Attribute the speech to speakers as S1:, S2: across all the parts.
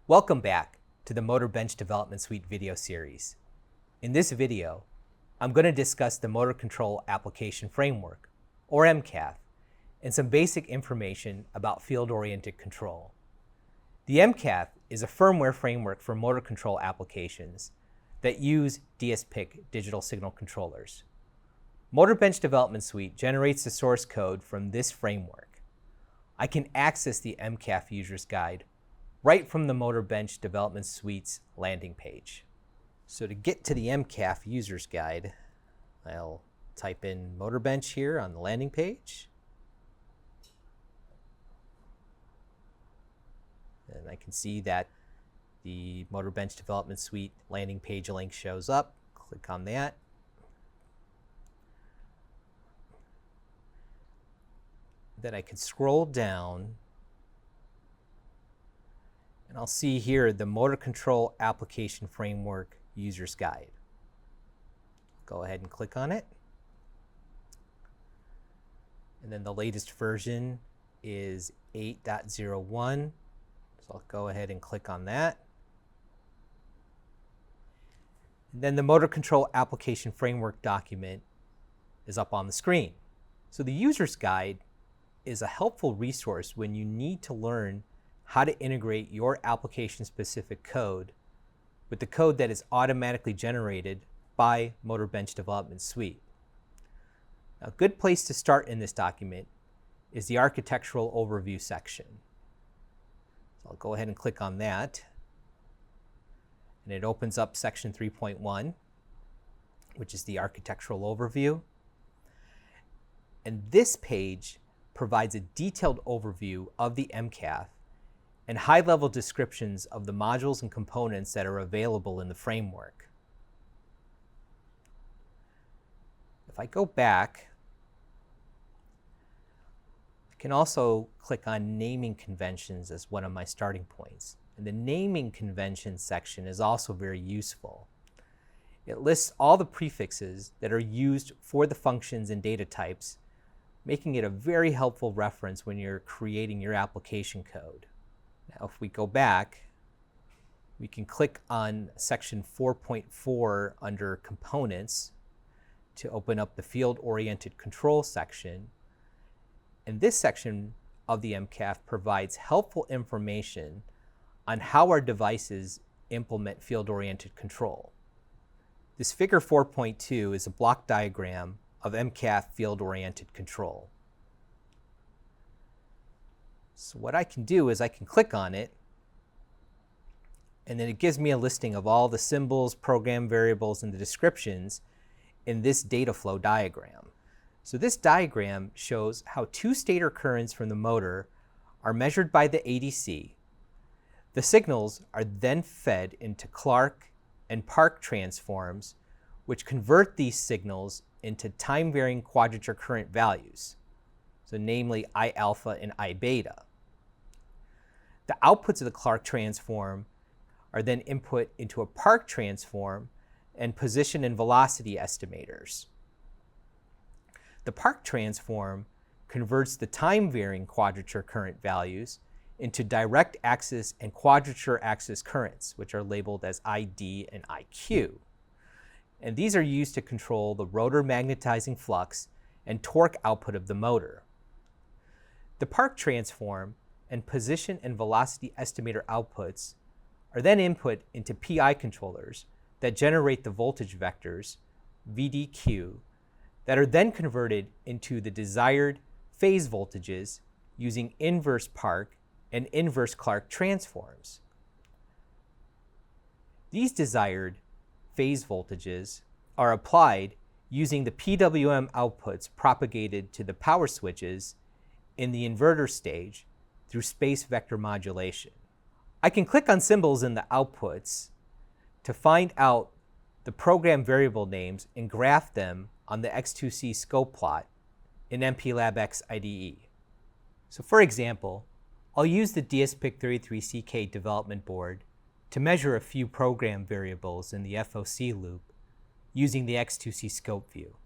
S1: Welcome back to the motorBench Development Suite video series. In this video, I'm going to discuss the Motor Control Application Framework, or MCAF, and some basic information about field-oriented control. The MCAF is a firmware framework for motor control applications that use dsPIC digital signal controllers. motorBench Development Suite generates the source code from this framework. I can access the MCAF User's Guide right from the motorBench Development Suite's landing page. So to get to the MCAF User's Guide, I'll type in motorBench here on the landing page. And I can see that the motorBench Development Suite landing page link shows up. Click on that. Then I can scroll down and I'll see here the Motor Control Application Framework User's Guide. Go ahead and click on it. And then the latest version is 8.01. So I'll go ahead and click on that. And then the Motor Control Application Framework document is up on the screen. So the User's Guide is a helpful resource when you need to learn how to integrate your application-specific code with the code that is automatically generated by motorBench Development Suite. Now, a good place to start in this document is the architectural overview section. So I'll go ahead and click on that. And it opens up section 3.1, which is the architectural overview. And this page provides a detailed overview of the MCAF and high-level descriptions of the modules and components that are available in the framework. If I go back, I can also click on naming conventions as one of my starting points. And the naming conventions section is also very useful. It lists all the prefixes that are used for the functions and data types, making it a very helpful reference when you're creating your application code. Now, if we go back, we can click on section 4.4 under Components to open up the Field-Oriented Control section. And this section of the MCAF provides helpful information on how our devices implement field-oriented control. This figure 4.2 is a block diagram of MCAF field-oriented control. So what I can do is I can click on it, and then it gives me a listing of all the symbols, program variables, and the descriptions in this data flow diagram. So this diagram shows how two stator currents from the motor are measured by the ADC. The signals are then fed into Clark and Park transforms, which convert these signals into time-varying quadrature current values, so namely I alpha and I beta. The outputs of the Clark transform are then input into a Park transform and position and velocity estimators. The Park transform converts the time-varying quadrature current values into direct axis and quadrature axis currents, which are labeled as ID and IQ. And these are used to control the rotor magnetizing flux and torque output of the motor. The Park transform and position and velocity estimator outputs are then input into PI controllers that generate the voltage vectors, VDQ, that are then converted into the desired phase voltages using inverse Park and inverse Clark transforms. These desired phase voltages are applied using the PWM outputs propagated to the power switches in the inverter stage through space vector modulation. I can click on symbols in the outputs to find out the program variable names and graph them on the X2C scope plot in MPLAB-X IDE. So for example, I'll use the dsPIC 33CK development board to measure a few program variables in the FOC loop using the X2C scope view.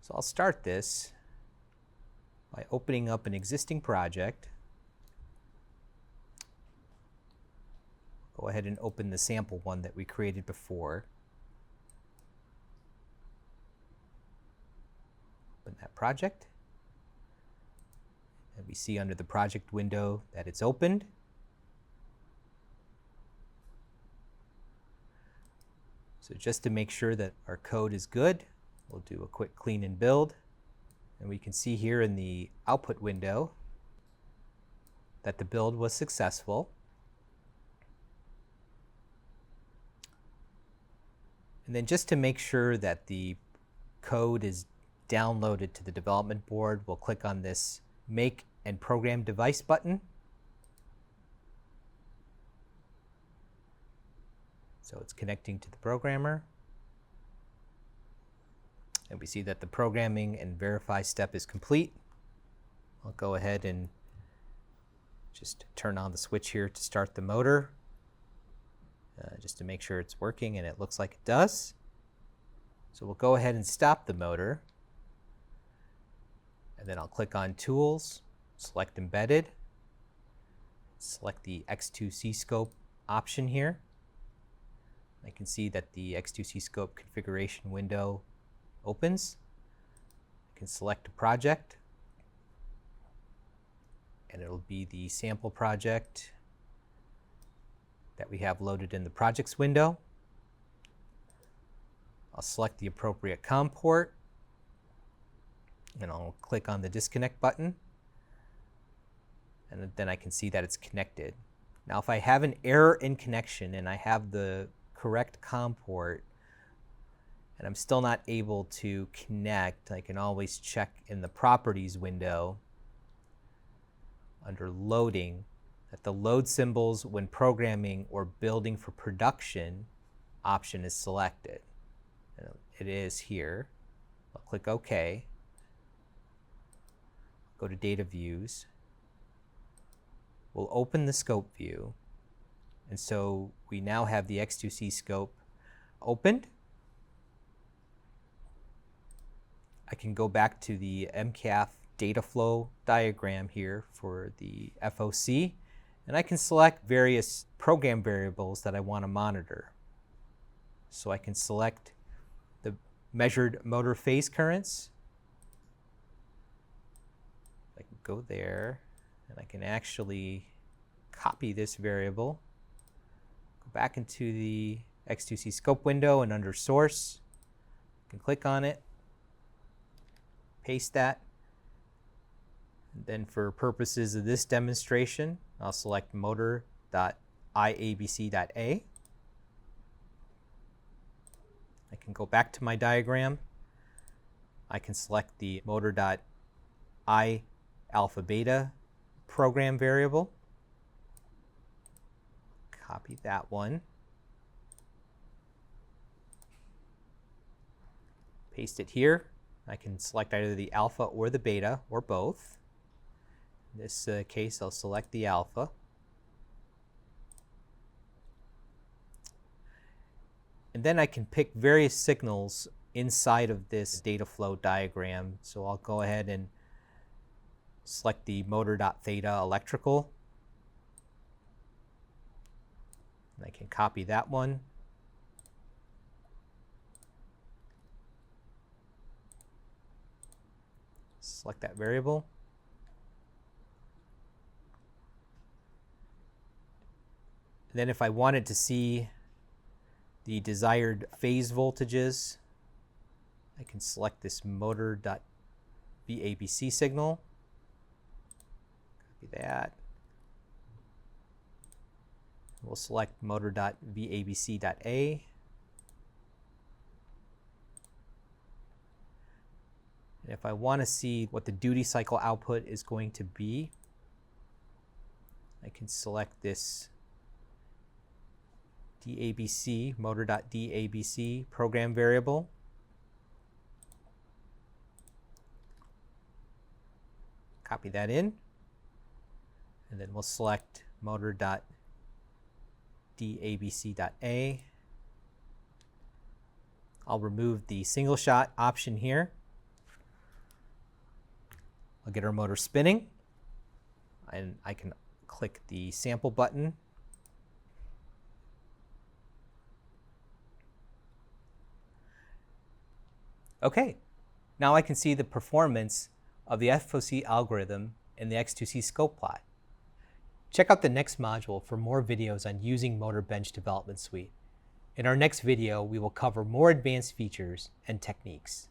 S1: So I'll start this by opening up an existing project ahead and open the sample one that we created before. Open that project. And we see under the project window that it's opened. So just to make sure that our code is good, we'll do a quick clean and build. And we can see here in the output window that the build was successful. And then just to make sure that the code is downloaded to the development board, we'll click on this Make and Program Device button. So it's connecting to the programmer. And we see that the programming and verify step is complete. I'll go ahead and just turn on the switch here to start the motor, just to make sure it's working, and it looks like it does. So we'll go ahead and stop the motor. And then I'll click on Tools, select Embedded, select the X2C scope option here. I can see that the X2C scope configuration window opens. I can select a project, and it'll be the sample project that we have loaded in the projects window. I'll select the appropriate COM port, and I'll click on the disconnect button, and then I can see that it's connected. Now if I have an error in connection and I have the correct COM port and I'm still not able to connect, I can always check in the properties window under loading that the load symbols when programming or building for production option is selected. And it is here. I'll click OK. Go to Data Views. We'll open the scope view. And so we now have the X2C scope opened. I can go back to the MCAF data flow diagram here for the FOC, and I can select various program variables that I want to monitor. So I can select the measured motor phase currents. I can go there, and I can actually copy this variable, go back into the X2C scope window, and under source, I can click on it, paste that. And then for purposes of this demonstration, I'll select motor.iabc.a. I can go back to my diagram. I can select the motor.ialpha-beta program variable. Copy that one. Paste it here. I can select either the alpha or the beta, or both. In this case, I'll select the alpha. And then I can pick various signals inside of this data flow diagram. So I'll go ahead and select the motor.theta electrical. And I can copy that one. Select that variable. And then if I wanted to see the desired phase voltages, I can select this motor.VABC signal. Copy that. We'll select motor.VABC.A. And if I want to see what the duty cycle output is going to be, I can select this DABC, motor.DABC program variable. Copy that in. And then we'll select motor.DABC.A. I'll remove the single shot option here. I'll get our motor spinning, and I can click the sample button Okay, now I can see the performance of the FOC algorithm in the X2C scope plot. Check out the next module for more videos on using motorBench Development Suite. In our next video, we will cover more advanced features and techniques.